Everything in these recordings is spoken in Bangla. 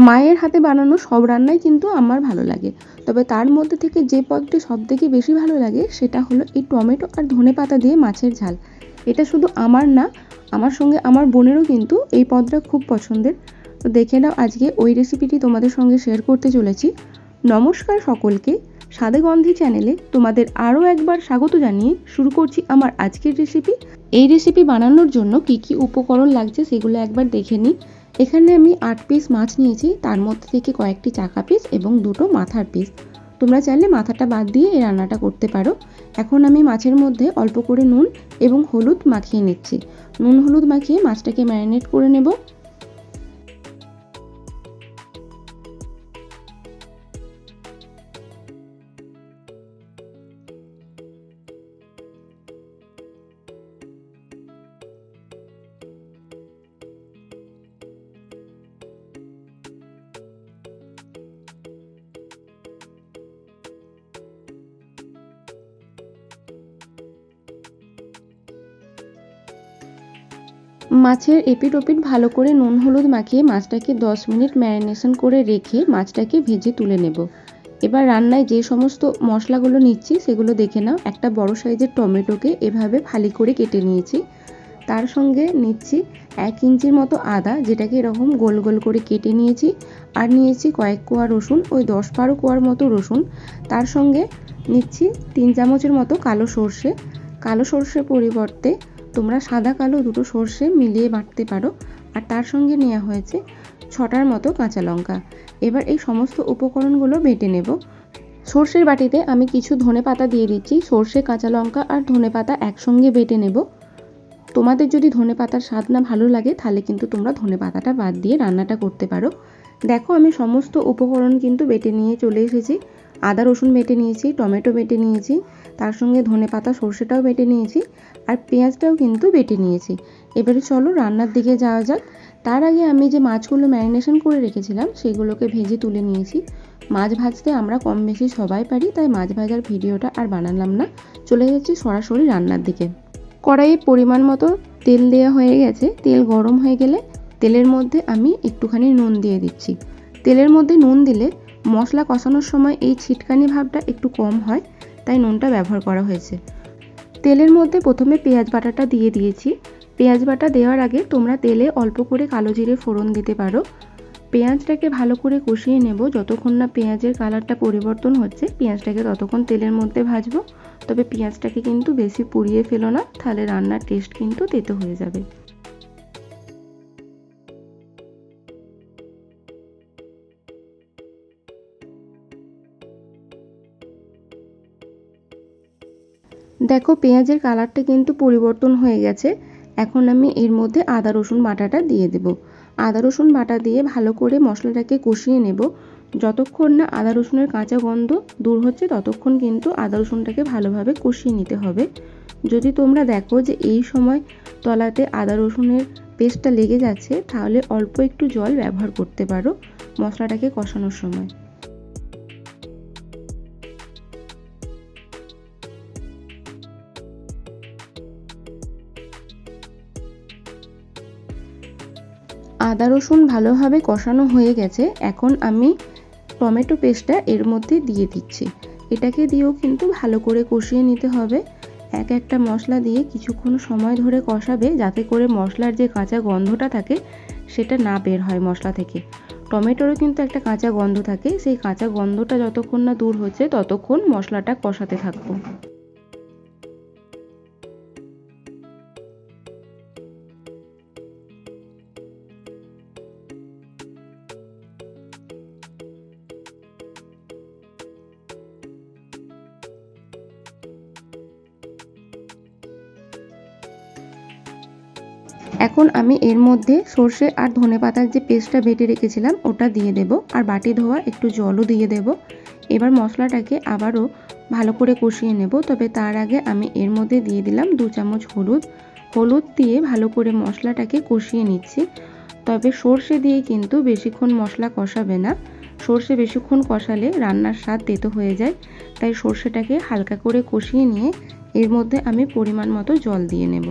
মায়ের হাতে বানানো সব রান্নাই কিন্তু আমার ভালো লাগে, তবে তার মধ্যে থেকে যে পদটি সবথেকে বেশি ভালো লাগে সেটা হলো এই টমেটো আর ধনেপাতা দিয়ে মাছের ঝাল। এটা শুধু আমার না, আমার সঙ্গে আমার বোনেরও কিন্তু এই পদটা খুব পছন্দের। তো দেখে নাও আজকে ওই রেসিপিটি তোমাদের সঙ্গে শেয়ার করতে চলেছি। নমস্কার সকলকে, স্বাদে গন্ধে চ্যানেলে তোমাদের আরও একবার স্বাগত জানিয়ে শুরু করছি আমার আজকের রেসিপি। এই রেসিপি বানানোর জন্য কি কি উপকরণ লাগছে সেগুলো একবার দেখে নিই। এখানে আমি 8 পিস মাছ নিয়েছি, তার মধ্যে থেকে কয়েকটি চাকা পিস এবং দুটো মাথার পিস। তোমরা চাইলে মাথাটা বাদ দিয়ে এই রান্নাটা করতে পারো। এখন আমি মাছের মধ্যে অল্প করে নুন এবং হলুদ মাখিয়ে নিচ্ছি। নুন হলুদ মাখিয়ে মাছটাকে ম্যারিনেট করে নেব। মাছের এপিট ওপিট ভালো করে নুন হলুদ মাখিয়ে মাছটাকে 10 মিনিট ম্যারিনেশন করে রেখে মাছটাকে ভেজে তুলে নেব। এবার রান্নায় যে সমস্ত মশলাগুলো নিচ্ছি সেগুলো দেখে নাও। একটা বড় সাইজের টমেটোকে এভাবে ফালি করে কেটে নিয়েছি। তার সঙ্গে নিচ্ছি 1 ইঞ্চির মতো আদা, যেটাকে এরকম গোল গোল করে কেটে নিয়েছি। আর নিয়েছি কয়েক কোয়া রসুন, ওই 10-12 কোয়ার মতো রসুন। তার সঙ্গে নিচ্ছি 3 চামচের মতো কালো সর্ষে। কালো সর্ষের পরিবর্তে তোমরা সাদা কালো দুটো সর্ষে মিলিয়ে বাটতে পারো। আর তার সঙ্গে নেওয়া হয়েছে 6টার মতো কাঁচা লঙ্কা। এবার এই সমস্ত উপকরণগুলো বেটে নেব। সর্ষের বাটিতে আমি কিছু ধনেপাতা দিয়ে দিচ্ছি। সর্ষে, কাঁচা লঙ্কা আর ধনেপাতা একসঙ্গে বেটে নেব। তোমাদের যদি ধনেপাতার স্বাদ না ভালো লাগে তাহলে কিন্তু তোমরা ধনেপাতাটা বাদ দিয়ে রান্নাটা করতে পারো। দেখো আমি সমস্ত উপকরণ কিন্তু বেটে নিয়ে চলে এসেছি। আদা রসুন বেটে নিয়েছি, টমেটো বেটে নিয়েছি, তার সঙ্গে ধনেপাতা সর্ষেটাও বেটে নিয়েছি, আর পেঁয়াজটাও কিন্তু বেটে নিয়েছি। এবারে চলো রান্নার দিকে যাওয়া যাক। তার আগে আমি যে মাছগুলো ম্যারিনেশন করে রেখেছিলাম সেগুলোকে ভেজে তুলে নিয়েছি। মাছ ভাজতে আমরা কম বেশি সবাই পারি, তাই মাছ ভাজার ভিডিওটা আর বানালাম না, চলে যাচ্ছি সরাসরি রান্নার দিকে। কড়াইয়ে পরিমাণ মতো তেল দেওয়া হয়ে গেছে। তেল গরম হয়ে গেলে তেলের মধ্যে আমি একটুখানি নুন দিয়ে দিচ্ছি। তেলের মধ্যে নুন দিলে মশলা কষানোর সময় এই ছিটকানি ভাবটা একটু কম হয়, তাই নুনটা ব্যবহার করা হয়েছে। তেলের মধ্যে প্রথমে পেঁয়াজ বাটাটা দিয়ে দিয়েছি। পেঁয়াজ বাটা দেওয়ার আগে তোমরা তেলে অল্প করে কালো জিরে ফোড়ন দিতে পারো। পেঁয়াজটাকে ভালো করে কষিয়ে নেব। যতক্ষণ না পেঁয়াজের কালারটা পরিবর্তন হচ্ছে পেঁয়াজটাকে ততক্ষণ তেলের মধ্যে ভাজবো। তবে পেঁয়াজটাকে কিন্তু বেশি পুড়িয়ে ফেলো না, তাহলে রান্নার টেস্ট কিন্তু তেতো হয়ে যাবে। দেখো পেঁয়াজের কালারটা কিন্তু পরিবর্তন হয়ে গেছে। এখন আমি এর মধ্যে আদা রসুন বাটাটা দিয়ে দেব। আদা রসুন বাটা দিয়ে ভালো করে মশলাটাকে কষিয়ে নেব। যতক্ষণ না আদা রসুনের কাঁচা গন্ধ দূর হচ্ছে ততক্ষণ কিন্তু আদা রসুনটাকে ভালোভাবে কষিয়ে নিতে হবে। যদি তোমরা দেখো যে এই সময় তলাতে আদা রসুনের পেস্টটা লেগে যাচ্ছে তাহলে অল্প একটু জল ব্যবহার করতে পারো মশলাটাকে কষানোর সময়। আদা রসুন ভালোভাবে কষানো হয়ে গেছে। এখন আমি টমেটো পেস্টটা এর মধ্যে দিয়ে দিচ্ছি। এটাকে দিয়েও কিন্তু ভালো করে কষিয়ে নিতে হবে। এক একটা মশলা দিয়ে কিছুক্ষণ সময় ধরে কষাবে, যাতে করে মশলার যে কাঁচা গন্ধটা থাকে সেটা না বের হয় মশলা থেকে। টমেটোরও কিন্তু একটা কাঁচা গন্ধ থাকে, সেই কাঁচা গন্ধটা যতক্ষণ না দূর হচ্ছে ততক্ষণ মশলাটা কষাতে থাকবো। এখন আমি এর মধ্যে সর্ষে আর ধনেপাতার যে পেস্টটা বেটে রেখেছিলাম ওটা দিয়ে দেব, আর বাটি ধোয়া একটু জলও দিয়ে দেব। এবার মশলাটাকে আবারও ভালো করে কষিয়ে নেব। তবে তার আগে আমি এর মধ্যে দিয়ে দিলাম 2 চামচ হলুদ। হলুদ দিয়ে ভালো করে মশলাটাকে কষিয়ে নিচ্ছি। তবে সর্ষে দিয়ে কিন্তু বেশিক্ষণ মশলা কষাবে না। সর্ষে বেশিক্ষণ কষালে রান্নার স্বাদ তেতো হয়ে যায়, তাই সর্ষেটাকে হালকা করে কষিয়ে নিয়ে এর মধ্যে আমি পরিমাণ মতো জল দিয়ে নেব।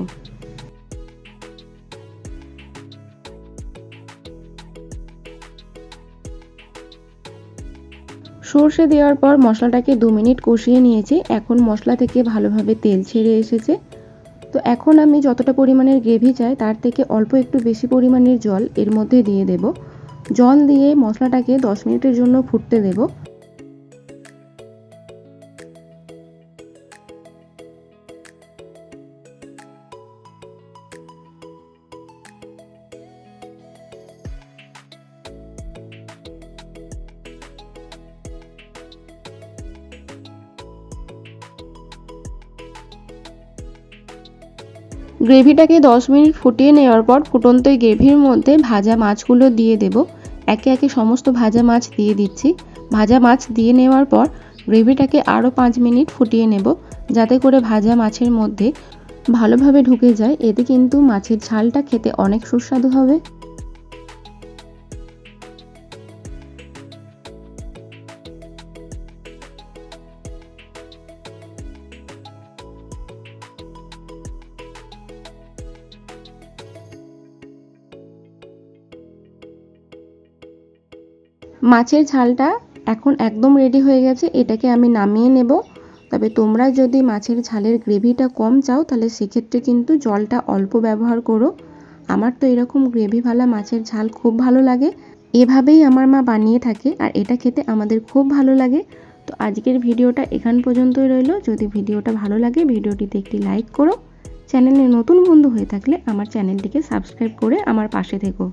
সর্ষে দেওয়ার পর মশলাটাকে 2 মিনিট কষিয়ে নিয়েছি। এখন মশলা থেকে ভালোভাবে তেল ছেড়ে এসেছে। তো এখন আমি যতটা পরিমাণের গ্রেভি চাই তার থেকে অল্প একটু বেশি পরিমাণের জল এর মধ্যে দিয়ে দেব। জল দিয়ে মশলাটাকে 10 মিনিটের জন্য ফুটতে দেব। গ্রেভিটাকে 10 মিনিট ফুটিয়ে নেওয়ার পর ফুটন্ত এই গ্রেভির মধ্যে ভাজা মাছগুলো দিয়ে দেব। একে একে সমস্ত ভাজা মাছ দিয়ে দিচ্ছি। ভাজা মাছ দিয়ে নেওয়ার পর গ্রেভিটাকে আরও 5 মিনিট ফুটিয়ে নেব, যাতে করে ভাজা মাছের মধ্যে ভালোভাবে ঢুকে যায়। এতে কিন্তু মাছের ঝালটা খেতে অনেক সুস্বাদু হবে। মাছের ঝালটা এখন একদম রেডি হয়ে গেছে। এটাকে আমি নামিয়ে নেব। তবে তোমরা যদি মাছের ঝালের গ্রেভিটা কম চাও তাহলে সেক্ষেত্রে কিন্তু জলটা অল্প ব্যবহার করো। আমার তো এরকম গ্রেভিওয়ালা মাছের ঝাল খুব ভালো লাগে। এভাবেই আমার মা বানিয়ে থাকে আর এটা খেতে আমাদের খুব ভালো লাগে। তো আজকের ভিডিওটা এখান পর্যন্তই রইল। যদি ভিডিওটা ভালো লাগে ভিডিওটিতে একটি লাইক করো। চ্যানেলে নতুন বন্ধু হয়ে থাকলে আমার চ্যানেলটিকে সাবস্ক্রাইব করে আমার পাশে থেকো।